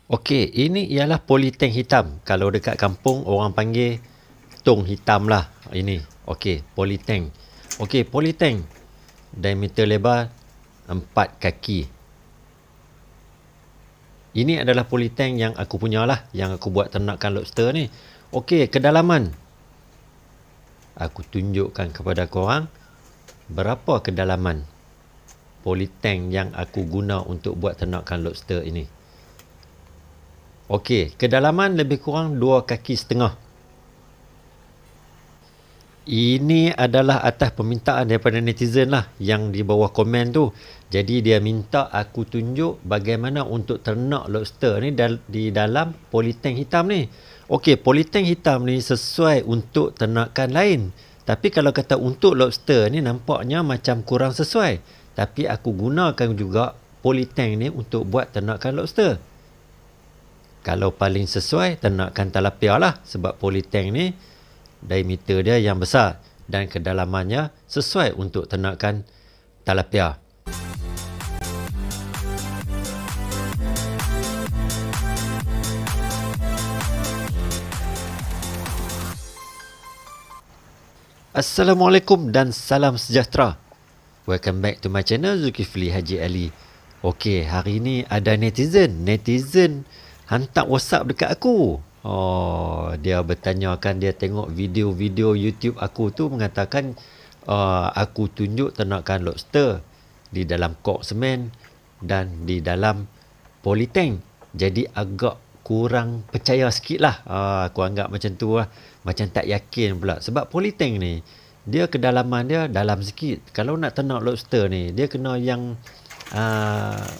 Okey, ini ialah polytank hitam. Kalau dekat kampung orang panggil tong hitam lah. Ini. Okey, polytank. Okey, polytank. Diameter lebar 4 kaki. Ini adalah polytank yang aku punya lah. Yang aku buat ternakan lobster ni. Okey, kedalaman. Aku tunjukkan kepada korang berapa kedalaman polytank yang aku guna untuk buat ternakan lobster ini. Okey, kedalaman lebih kurang 2 kaki setengah. Ini adalah atas permintaan daripada netizen lah yang di bawah komen tu. Jadi dia minta aku tunjuk bagaimana untuk ternak lobster ni di dalam polytank hitam ni. Okey, polytank hitam ni sesuai untuk ternakan lain. Tapi kalau kata untuk lobster ni nampaknya macam kurang sesuai. Tapi aku gunakan juga polytank ni untuk buat ternakan lobster. Kalau paling sesuai, ternakan tilapia lah. Sebab polytank ni, diameter dia yang besar. Dan kedalamannya sesuai untuk ternakan tilapia. Assalamualaikum dan salam sejahtera. Welcome back to my channel, Zulkifli Haji Ali. Okey, hari ni ada netizen hantar WhatsApp dekat aku. Dia bertanyakan, dia tengok video-video YouTube aku tu mengatakan aku tunjuk ternakan lobster di dalam kok semen dan di dalam polytank. Jadi agak kurang percaya sikit lah. Aku anggap macam tu lah. Macam tak yakin pula. Sebab polytank ni, dia kedalaman dia dalam sikit. Kalau nak ternak lobster ni, dia kena yang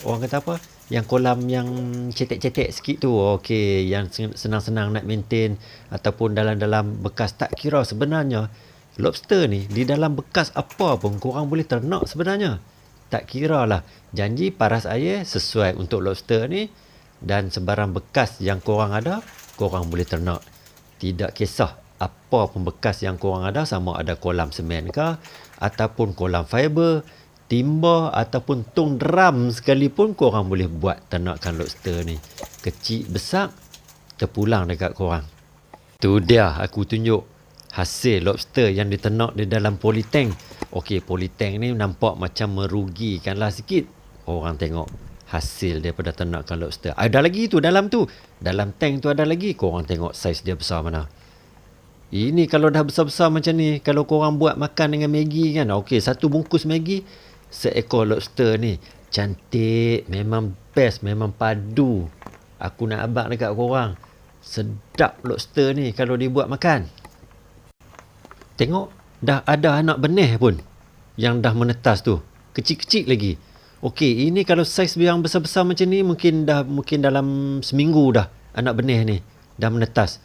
orang kata apa? Yang kolam yang cetek-cetek sikit tu. Okey, yang senang-senang nak maintain ataupun dalam-dalam bekas. Tak kira sebenarnya lobster ni di dalam bekas apa pun korang boleh ternak sebenarnya. Tak kira lah. Janji paras air sesuai untuk lobster ni dan sebarang bekas yang korang ada, korang boleh ternak. Tidak kisah apa pun bekas yang korang ada, sama ada kolam semen ke ataupun kolam fiber, timba ataupun tong drum sekalipun korang boleh buat ternakan lobster ni. Kecil besar terpulang dekat korang. Tu dia aku tunjuk hasil lobster yang diternak di dalam polytank. Okey, polytank ni nampak macam merugikan lah sikit. Orang tengok hasil daripada ternakan lobster. Ada lagi tu dalam tu. Dalam tank tu ada lagi. Korang tengok saiz dia besar mana. Ini kalau dah besar-besar macam ni, kalau korang buat makan dengan Maggi kan. Okey, satu bungkus Maggi, seekor lobster ni. Cantik, memang best, memang padu. Aku nak abang dekat korang. Sedap lobster ni kalau dibuat makan. Tengok, dah ada anak benih pun yang dah menetas tu. Kecil-kecil lagi. Okey, ini kalau saiz yang besar-besar macam ni mungkin dalam seminggu dah anak benih ni dah menetas.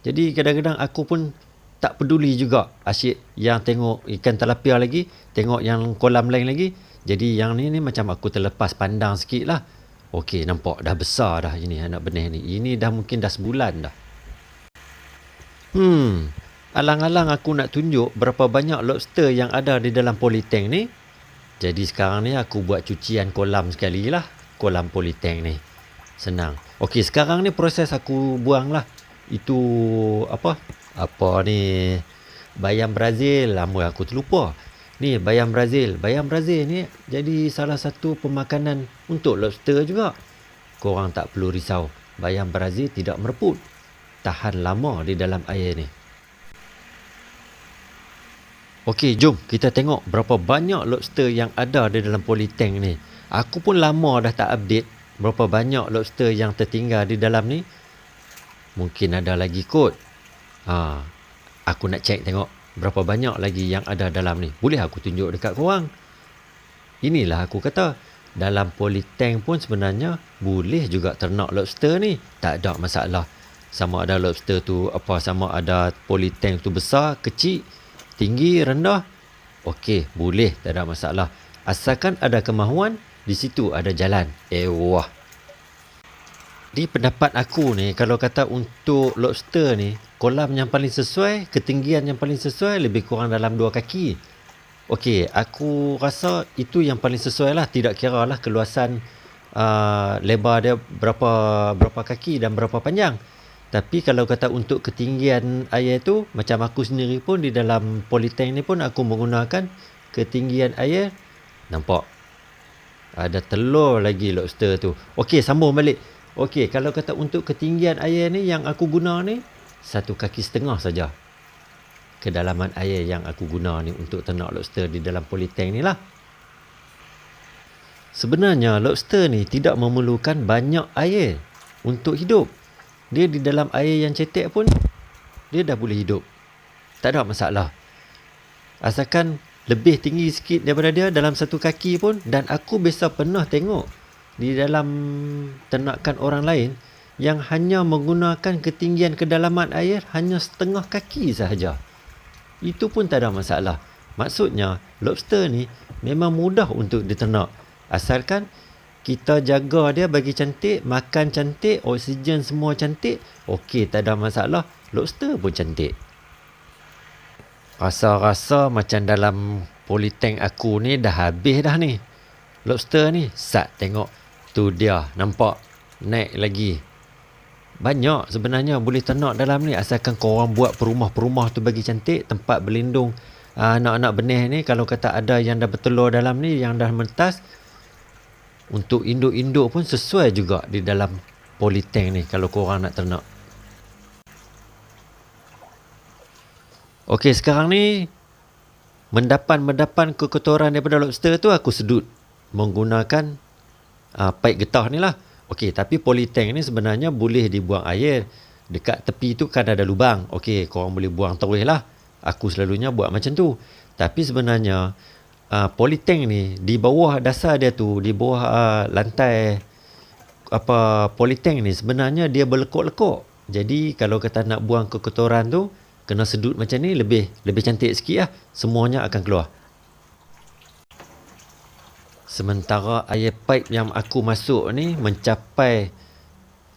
Jadi kadang-kadang aku pun tak peduli juga. Asyik yang tengok ikan tilapia lagi, tengok yang kolam lain lagi. Jadi yang ni macam aku terlepas pandang sikit lah. Okey, nampak dah besar dah ini anak benih ni. Ini dah mungkin dah sebulan dah. Alang-alang aku nak tunjuk berapa banyak lobster yang ada di dalam polytank ni. Jadi sekarang ni aku buat cucian kolam sekali lah. Kolam polytank ni. Senang. Okey, sekarang ni proses aku buang lah. Itu apa ni, bayam Brazil. Lama aku terlupa. Ni bayam Brazil. Bayam Brazil ni jadi salah satu pemakanan untuk lobster juga. Korang tak perlu risau. Bayam Brazil tidak mereput. Tahan lama di dalam air ni. Okey, jom kita tengok berapa banyak lobster yang ada di dalam polytank ni. Aku pun lama dah tak update berapa banyak lobster yang tertinggal di dalam ni. Mungkin ada lagi kot. Aku nak check tengok berapa banyak lagi yang ada dalam ni. Boleh aku tunjuk dekat korang. Inilah aku kata, dalam polytank pun sebenarnya boleh juga ternak lobster ni. Tak ada masalah. Sama ada lobster tu sama ada polytank tu besar, kecil, tinggi, rendah. Okey, boleh, tak ada masalah. Asalkan ada kemahuan, di situ ada jalan. Wah. Di pendapat aku ni, kalau kata untuk lobster ni, kolam yang paling sesuai, ketinggian yang paling sesuai lebih kurang dalam 2 kaki. Okey, aku rasa itu yang paling sesuai lah. Tidak kira lah keluasan lebar dia berapa kaki dan berapa panjang. Tapi kalau kata untuk ketinggian air tu, macam aku sendiri pun di dalam polytank ni pun aku menggunakan ketinggian air. Nampak? Ada telur lagi lobster tu. Okey, sambung balik. Okey, kalau kata untuk ketinggian air ni yang aku guna ni, 1,5 kaki saja. Kedalaman air yang aku guna ni untuk ternak lobster di dalam polytank ni lah. Sebenarnya lobster ni tidak memerlukan banyak air untuk hidup. Dia di dalam air yang cetek pun dia dah boleh hidup. Tak ada masalah. Asalkan lebih tinggi sikit daripada dia dalam 1 kaki pun. Dan aku biasa pernah tengok di dalam ternakan orang lain yang hanya menggunakan ketinggian kedalaman air hanya 1/2 kaki sahaja. Itu pun tak ada masalah. Maksudnya lobster ni memang mudah untuk diternak. Asalkan kita jaga dia bagi cantik, makan cantik, oksigen semua cantik, okey, tak ada masalah. Lobster pun cantik. Rasa-rasa macam dalam polytank aku ni dah habis dah ni. Lobster ni, sat tengok. Tu dia, nampak? Naik lagi. Banyak sebenarnya boleh ternak dalam ni. Asalkan korang buat perumah-perumah tu bagi cantik, tempat berlindung anak-anak benih ni. Kalau kata ada yang dah bertelur dalam ni, yang dah mentas, untuk induk-induk pun sesuai juga di dalam polytank ni kalau korang nak ternak. Okey, sekarang ni mendapan kekotoran daripada lobster tu aku sedut menggunakan paip getah ni lah. Okey, tapi polytank ni sebenarnya boleh dibuang air. Dekat tepi tu kan ada lubang. Okey, korang boleh buang terus lah. Aku selalunya buat macam tu. Tapi sebenarnya polytank ni di bawah dasar dia tu, di bawah lantai polytank ni sebenarnya dia berlekuk-lekuk. Jadi kalau kata nak buang kekotoran tu, kena sedut macam ni lebih cantik sikit lah. Semuanya akan keluar. Sementara air pipe yang aku masuk ni mencapai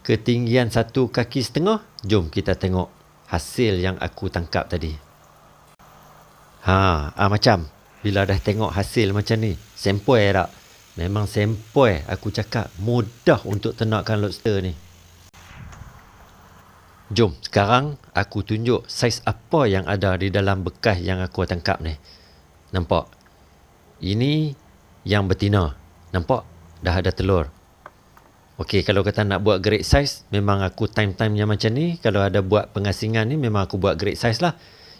ketinggian 1,5 kaki. Jom kita tengok hasil yang aku tangkap tadi. Macam bila dah tengok hasil macam ni, sempoi tak? Memang sempoi, aku cakap. Mudah untuk ternakkan lobster ni. Jom, sekarang aku tunjuk saiz apa yang ada di dalam bekas yang aku tangkap ni. Nampak? Ini yang betina. Nampak? Dah ada telur. Okey, kalau kata nak buat grade size, memang aku time-time yang macam ni. Kalau ada buat pengasingan ni, memang aku buat grade size lah.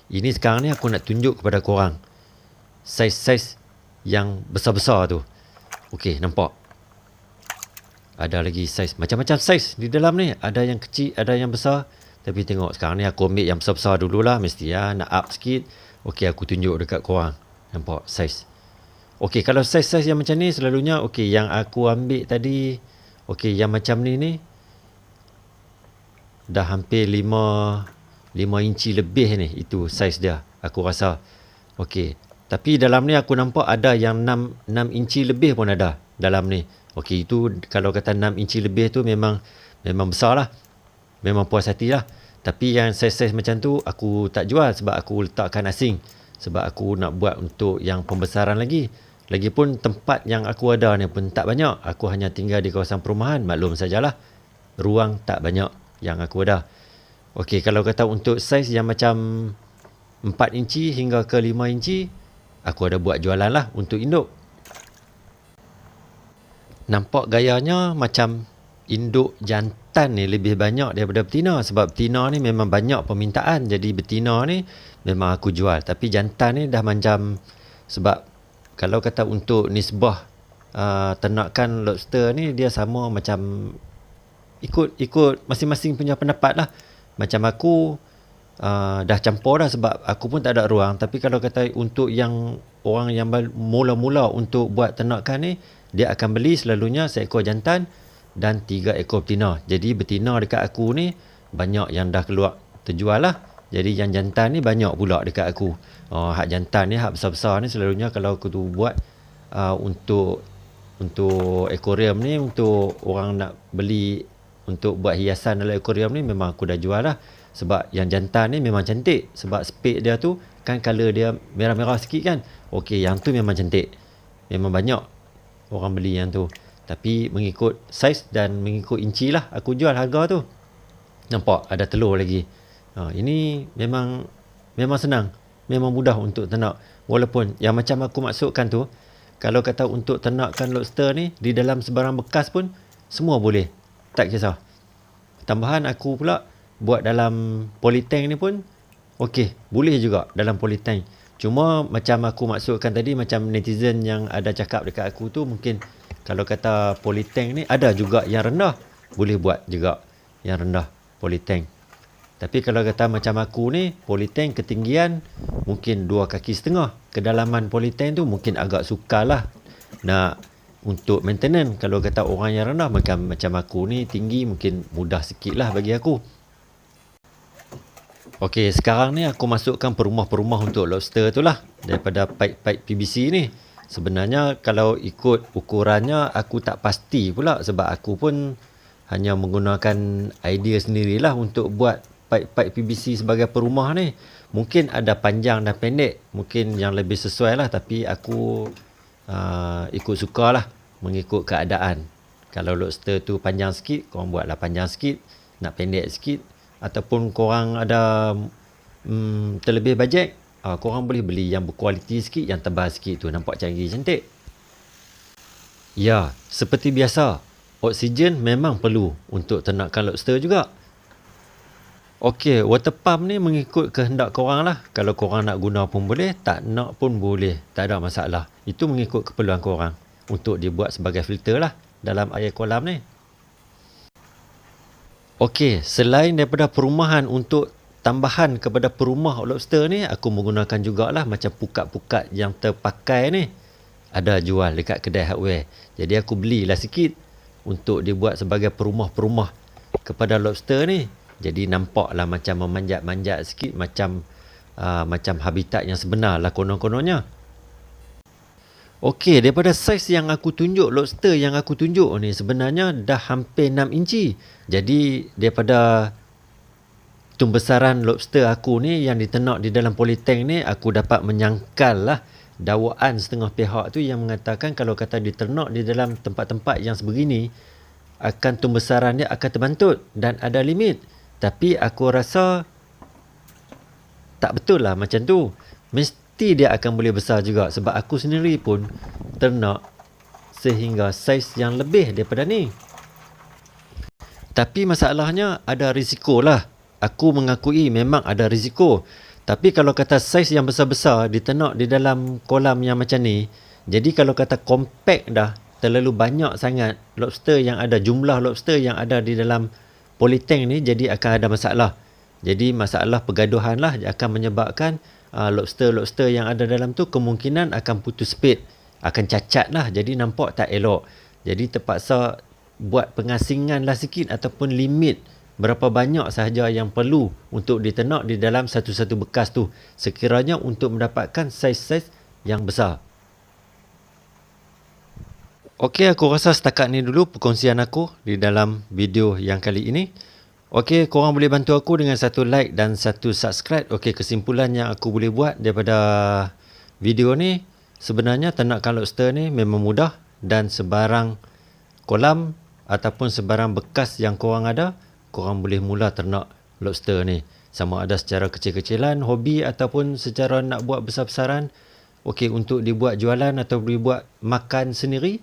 Ini sekarang ni aku nak tunjuk kepada korang saiz-saiz yang besar-besar tu. Okey, nampak? Ada lagi saiz. Macam-macam saiz di dalam ni. Ada yang kecil, ada yang besar. Tapi tengok sekarang ni aku ambil yang besar-besar dululah. Mesti nak up sikit. Okey, aku tunjuk dekat korang. Nampak saiz. Okey, kalau saiz-saiz yang macam ni selalunya, okey, yang aku ambil tadi, okey, yang macam ni dah hampir 5 inci lebih ni. Itu saiz dia, aku rasa. Okey, tapi dalam ni aku nampak ada yang 6 inci lebih pun ada dalam ni. Okey, itu kalau kata 6 inci lebih tu memang besar lah. Memang puas hati lah. Tapi yang saiz-saiz macam tu aku tak jual sebab aku letakkan asing. Sebab aku nak buat untuk yang pembesaran lagi. Lagipun tempat yang aku ada ni pun tak banyak. Aku hanya tinggal di kawasan perumahan. Maklum sajalah, ruang tak banyak yang aku ada. Okey, kalau kata untuk saiz yang macam 4 inci hingga ke 5 inci, aku ada buat jualan lah untuk induk. Nampak gayanya macam induk jantan ni lebih banyak daripada betina. Sebab betina ni memang banyak permintaan. Jadi betina ni memang aku jual. Tapi jantan ni dah macam, sebab kalau kata untuk nisbah ternakan lobster ni, dia sama macam ikut masing-masing punya pendapat lah. Macam aku dah campur dah sebab aku pun tak ada ruang. Tapi kalau kata untuk yang orang yang mula-mula untuk buat ternakan ni, dia akan beli selalunya seekor jantan dan 3 ekor betina. Jadi betina dekat aku ni banyak yang dah keluar terjual lah. Jadi yang jantan ni banyak pula dekat aku. Hak jantan ni, hak besar-besar ni selalunya kalau aku tu buat untuk akuarium ni, untuk orang nak beli untuk buat hiasan dalam akuarium ni, memang aku dah jual lah. Sebab yang jantan ni memang cantik. Sebab spek dia tu kan color dia merah-merah sikit kan. Okey, yang tu memang cantik. Memang banyak orang beli yang tu. Tapi mengikut saiz dan mengikut inci lah aku jual harga tu. Nampak ada telur lagi. Ini memang senang. Memang mudah untuk ternak. Walaupun yang macam aku maksudkan tu, kalau kata untuk ternakkan lobster ni, di dalam sebarang bekas pun, semua boleh. Tak kisah. Tambahan aku pula, buat dalam polytank ni pun, okey, boleh juga dalam polytank. Cuma macam aku maksudkan tadi, macam netizen yang ada cakap dekat aku tu, mungkin kalau kata polytank ni, ada juga yang rendah. Boleh buat juga yang rendah polytank. Tapi kalau kata macam aku ni, polytank ketinggian mungkin 2,5 kaki. Kedalaman polytank tu mungkin agak sukar lah nak untuk maintenance. Kalau kata orang yang rendah macam aku ni tinggi, mungkin mudah sikit lah bagi aku. Okey, sekarang ni aku masukkan perumah-perumah untuk lobster tu lah, daripada pipe-pipe PVC ni. Sebenarnya kalau ikut ukurannya aku tak pasti pula, sebab aku pun hanya menggunakan idea sendirilah untuk buat pipe-pipe PVC sebagai perumah ni. Mungkin ada panjang dan pendek, mungkin yang lebih sesuai lah, tapi aku ikut suka lah, mengikut keadaan. Kalau lobster tu panjang sikit, korang buatlah panjang sikit. Nak pendek sikit, ataupun korang ada terlebih bajet, korang boleh beli yang berkualiti sikit, yang tebal sikit tu, nampak canggih cantik. Ya, seperti biasa, oksigen memang perlu untuk ternakkan lobster juga. Okey, water pump ni mengikut kehendak korang lah. Kalau korang nak guna pun boleh, tak nak pun boleh, tak ada masalah. Itu mengikut keperluan korang untuk dibuat sebagai filter lah dalam air kolam ni. Okey, selain daripada perumahan untuk tambahan kepada perumah lobster ni, aku menggunakan jugalah macam pukat-pukat yang terpakai ni. Ada jual dekat kedai hardware. Jadi aku belilah sikit untuk dibuat sebagai perumah-perumah kepada lobster ni. Jadi nampaklah macam memanjat-manjat sikit, macam habitat yang sebenar lah konon-kononnya. Okey, daripada saiz yang aku tunjuk, lobster yang aku tunjuk ni sebenarnya dah hampir 6 inci. Jadi daripada tumbesaran lobster aku ni yang diternak di dalam polytank ni, aku dapat menyangkal lah dakwaan setengah pihak tu yang mengatakan kalau kata diternak di dalam tempat-tempat yang sebegini, akan tumbesaran dia akan terbantut dan ada limit. Tapi aku rasa tak betul lah macam tu. Mesti dia akan boleh besar juga, sebab aku sendiri pun ternak sehingga saiz yang lebih daripada ni. Tapi masalahnya ada risiko lah. Aku mengakui memang ada risiko. Tapi kalau kata saiz yang besar-besar diternak di dalam kolam yang macam ni, jadi kalau kata compact dah, terlalu banyak sangat lobster yang ada, jumlah lobster yang ada di dalam polytank ni, jadi akan ada masalah. Jadi masalah pergaduhan lah akan menyebabkan lobster-lobster yang ada dalam tu kemungkinan akan putus speed, akan cacat lah. Jadi nampak tak elok. Jadi terpaksa buat pengasingan lah sikit, ataupun limit berapa banyak sahaja yang perlu untuk diternak di dalam satu-satu bekas tu, sekiranya untuk mendapatkan saiz-saiz yang besar. Okey, aku rasa setakat ni dulu perkongsian aku di dalam video yang kali ini. Okey, korang boleh bantu aku dengan satu like dan satu subscribe. Okey, kesimpulan yang aku boleh buat daripada video ni, sebenarnya ternakan lobster ni memang mudah, dan sebarang kolam ataupun sebarang bekas yang korang ada, korang boleh mula ternak lobster ni. Sama ada secara kecil-kecilan, hobi, ataupun secara nak buat besar-besaran. Okey, untuk dibuat jualan atau dibuat makan sendiri,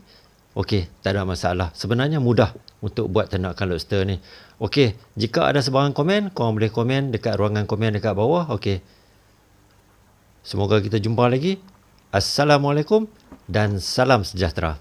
okey, tak ada masalah. Sebenarnya mudah untuk buat ternakan lobster ni. Okey, jika ada sebarang komen, korang boleh komen dekat ruangan komen dekat bawah. Okey. Semoga kita jumpa lagi. Assalamualaikum dan salam sejahtera.